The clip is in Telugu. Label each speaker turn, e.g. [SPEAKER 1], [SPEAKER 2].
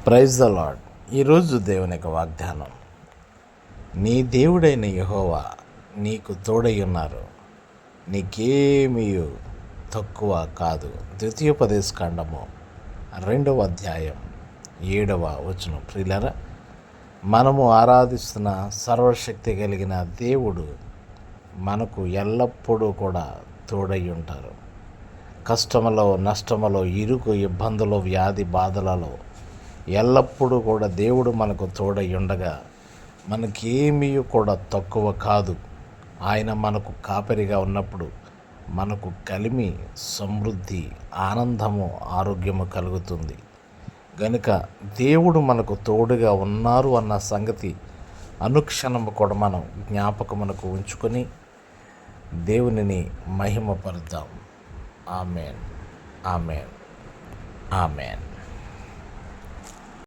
[SPEAKER 1] Praise the lord. ఈరోజు దేవుని యొక్క వాగ్దానం, నీ దేవుడైన యెహోవా నీకు తోడై ఉన్నారు, నీకేమీ తక్కువ కాదు. ద్వితీయోపదేశకాండము 2వ అధ్యాయం 7వ వచనం. ప్రియులారా, మనము ఆరాధిస్తున్న సర్వశక్తి కలిగిన దేవుడు మనకు ఎల్లప్పుడూ కూడా తోడై ఉంటారు. కష్టములో, నష్టములో, ఇరుకు ఇబ్బందులు, వ్యాధి బాధలలో ఎల్లప్పుడూ కూడా దేవుడు మనకు తోడై ఉండగా మనకేమీ కూడా తక్కువ కాదు. ఆయన మనకు కాపరిగా ఉన్నప్పుడు మనకు కలిమి, సమృద్ధి, ఆనందము, ఆరోగ్యము కలుగుతుంది. గనుక దేవుడు మనకు తోడుగా ఉన్నారు అన్న సంగతి అనుక్షణము కూడా మనం జ్ఞాపకమునకు ఉంచుకొని దేవునిని మహిమపరుద్దాం. Amen, amen, amen.